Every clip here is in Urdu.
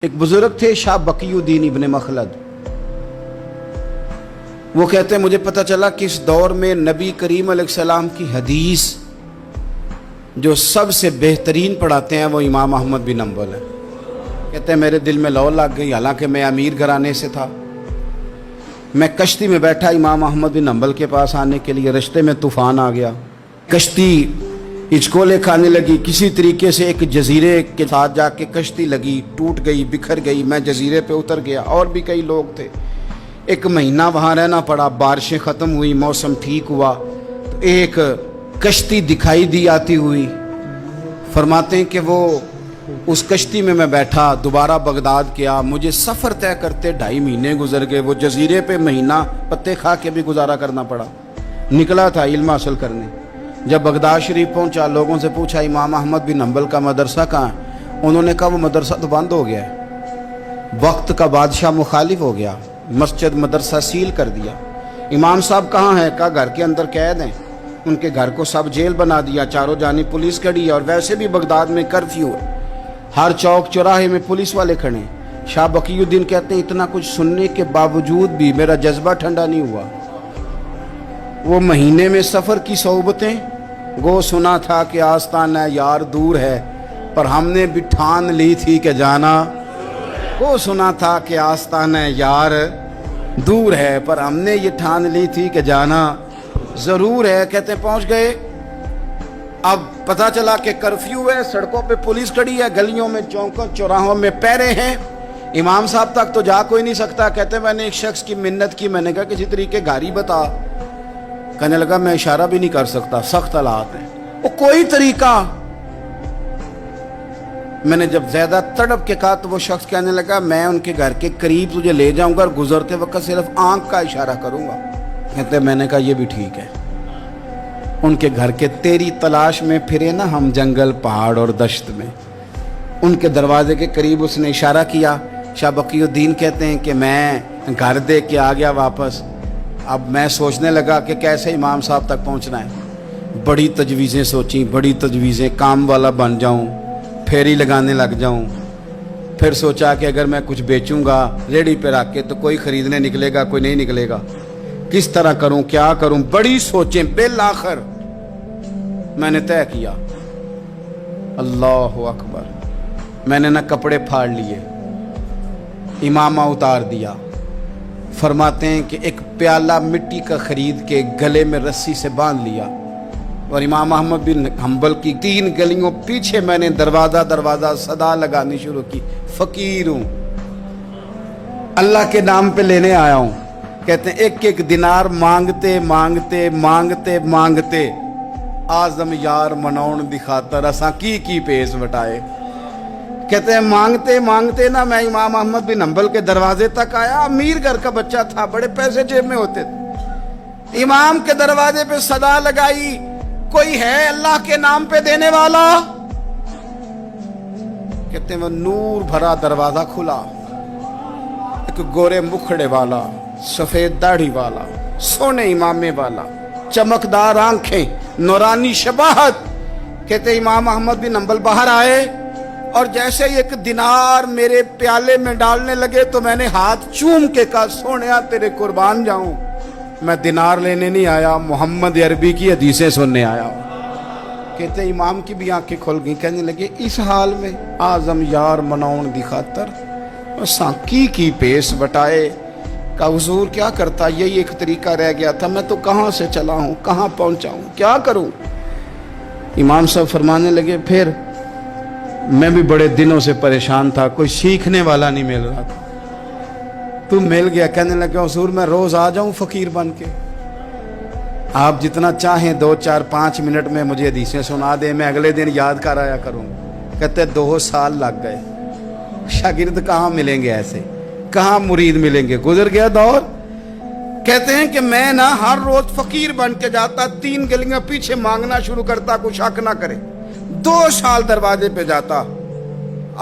ایک بزرگ تھے شاہ بقیُدین ابن مخلد. وہ کہتے ہیں مجھے پتہ چلا کہ اس دور میں نبی کریم علیہ السلام کی حدیث جو سب سے بہترین پڑھاتے ہیں وہ امام احمد بن حنبل ہے. کہتے ہیں میرے دل میں لو لگ گئی، حالانکہ میں امیر گھرانے سے تھا. میں کشتی میں بیٹھا امام احمد بن حنبل کے پاس آنے کے لیے، رستے میں طوفان آ گیا، کشتی ہچکولے کھانے لگی. کسی طریقے سے ایک جزیرے کے ساتھ جا کے کشتی لگی، ٹوٹ گئی، بکھر گئی. میں جزیرے پہ اتر گیا، اور بھی کئی لوگ تھے. ایک مہینہ وہاں رہنا پڑا. بارشیں ختم ہوئی، موسم ٹھیک ہوا تو ایک کشتی دکھائی دی آتی ہوئی. فرماتے ہیں کہ وہ اس کشتی میں بیٹھا، دوبارہ بغداد کیا. مجھے سفر طے کرتے 2.5 مہینے گزر گئے. وہ جزیرے پہ مہینہ پتے کھا کے بھی گزارا کرنا پڑا. نکلا تھا علم حاصل کرنے. جب بغداد شریف پہنچا، لوگوں سے پوچھا امام احمد بن حنبل کا مدرسہ کہاں ہے؟ انہوں نے کہا وہ مدرسہ تو بند ہو گیا ہے، وقت کا بادشاہ مخالف ہو گیا، مسجد مدرسہ سیل کر دیا. امام صاحب کہاں ہیں؟ کہا گھر کے اندر قید ہیں. ان کے گھر کو سب جیل بنا دیا، چاروں جانب پولیس کھڑی ہے، اور ویسے بھی بغداد میں کرفیو ہے، ہر چوک چوراہے میں پولیس والے کھڑے ہیں. شاہ بقیُدین کہتے ہیں اتنا کچھ سننے کے باوجود بھی میرا جذبہ ٹھنڈا نہیں ہوا. وہ مہینے میں سفر کی صحبتیں، گو سنا تھا کہ آستانہ یار دور ہے، پر ہم نے بھی ٹھان لی تھی کہ جانا. گو سنا تھا کہ آستانہ یار دور ہے، پر ہم نے یہ ٹھان لی تھی کہ جانا ضرور ہے. کہتے ہیں پہنچ گئے. اب پتہ چلا کہ کرفیو ہے، سڑکوں پہ پولیس کھڑی ہے، گلیوں میں چوکوں چوراہوں میں پہرے ہیں. امام صاحب تک تو جا کوئی نہیں سکتا. کہتے ہیں میں نے ایک شخص کی منت کی، میں نے کہا کسی طریقے گاڑی بتا. کہنے لگا میں اشارہ بھی نہیں کر سکتا، سخت حالات ہیں. وہ کوئی طریقہ. میں نے جب زیادہ تڑپ کے کہا تو وہ شخص کہنے لگا میں ان کے گھر کے قریب تجھے لے جاؤں گا اور گزرتے وقت صرف آنکھ کا اشارہ کروں گا. کہتے ہیں میں نے کہا یہ بھی ٹھیک ہے. ان کے گھر کے تیری تلاش میں پھرے نا ہم جنگل پہاڑ اور دشت میں. ان کے دروازے کے قریب اس نے اشارہ کیا. شاہ بقیُدین کہتے ہیں کہ میں گھر دے کے آ گیا واپس. اب میں سوچنے لگا کہ کیسے امام صاحب تک پہنچنا ہے. بڑی تجویزیں سوچیں، بڑی تجویزیں. کام والا بن جاؤں، پھیری لگانے لگ جاؤں. پھر سوچا کہ اگر میں کچھ بیچوں گا ریڑھی پہ رکھ کے تو کوئی خریدنے نکلے گا، کوئی نہیں نکلے گا. کس طرح کروں، کیا کروں، بڑی سوچیں. بالآخر میں نے طے کیا. اللہ اکبر. میں نے نہ کپڑے پھاڑ لیے، امامہ اتار دیا. فرماتے ہیں کہ ایک پیالہ مٹی کا خرید کے گلے میں رسی سے باندھ لیا، اور امام احمد بن حنبل کی 3 گلیوں پیچھے میں نے دروازہ صدا لگانی شروع کی. فقیر ہوں، اللہ کے نام پہ لینے آیا ہوں. کہتے ہیں ایک ایک دینار مانگتے مانگتے مانگتے مانگتے آزم یار مناؤن دی خاطر اساں کی پیس وٹائے. کہتے ہیں مانگتے مانگتے نا میں امام احمد بن حنبل کے دروازے تک آیا. امیر گھر کا بچہ تھا، بڑے پیسے جیب میں ہوتے تھے. امام کے دروازے پہ صدا لگائی کوئی ہے اللہ کے نام پہ دینے والا؟ کہتے ہیں وہ نور بھرا دروازہ کھلا. ایک گورے مکھڑے والا، سفید داڑھی والا، سونے امامے والا، چمکدار آنکھیں، نورانی شباہت. کہتے امام احمد بن حنبل باہر آئے، اور جیسے ہی 1 دینار میرے پیالے میں ڈالنے لگے تو میں نے ہاتھ چوم کے کہا سونیا تیرے قربان جاؤں، میں دینار لینے نہیں آیا، محمد عربی کی حدیثیں سننے آیا ہوں. کہتے امام کی بھی آنکھیں کھل گئیں. کہنے لگے اس حال میں آزم یار مناؤن دی خاطر اساں کی پیس بٹائے. کہ حضور کیا کرتا، یہی ایک طریقہ رہ گیا تھا. میں تو کہاں سے چلا ہوں، کہاں پہنچا ہوں، کیا کروں. امام صاحب فرمانے لگے پھر میں بھی بڑے دنوں سے پریشان تھا، کوئی سیکھنے والا نہیں مل رہا تھا، تو مل گیا. کہنے لگا حضور میں روز آ جاؤں فقیر بن کے، آپ جتنا چاہیں 2 4 5 منٹ میں مجھے حدیثیں سنا دیں، میں اگلے دن یاد کر آیا کروں. کہتے 2 سال لگ گئے. شاگرد کہاں ملیں گے ایسے، کہاں مرید ملیں گے، گزر گیا دور. کہتے ہیں کہ میں نا ہر روز فقیر بن کے جاتا، 3 گلیاں پیچھے مانگنا شروع کرتا، کوئی شک نہ کرے. 2 سال دروازے پہ جاتا،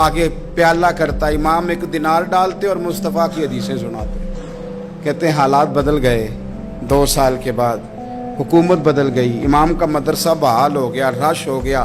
آگے پیالہ کرتا، امام 1 دینار ڈالتے اور مصطفیٰ کی حدیثیں سناتے. کہتے ہیں حالات بدل گئے. 2 سال کے بعد حکومت بدل گئی، امام کا مدرسہ بحال ہو گیا، رش ہو گیا.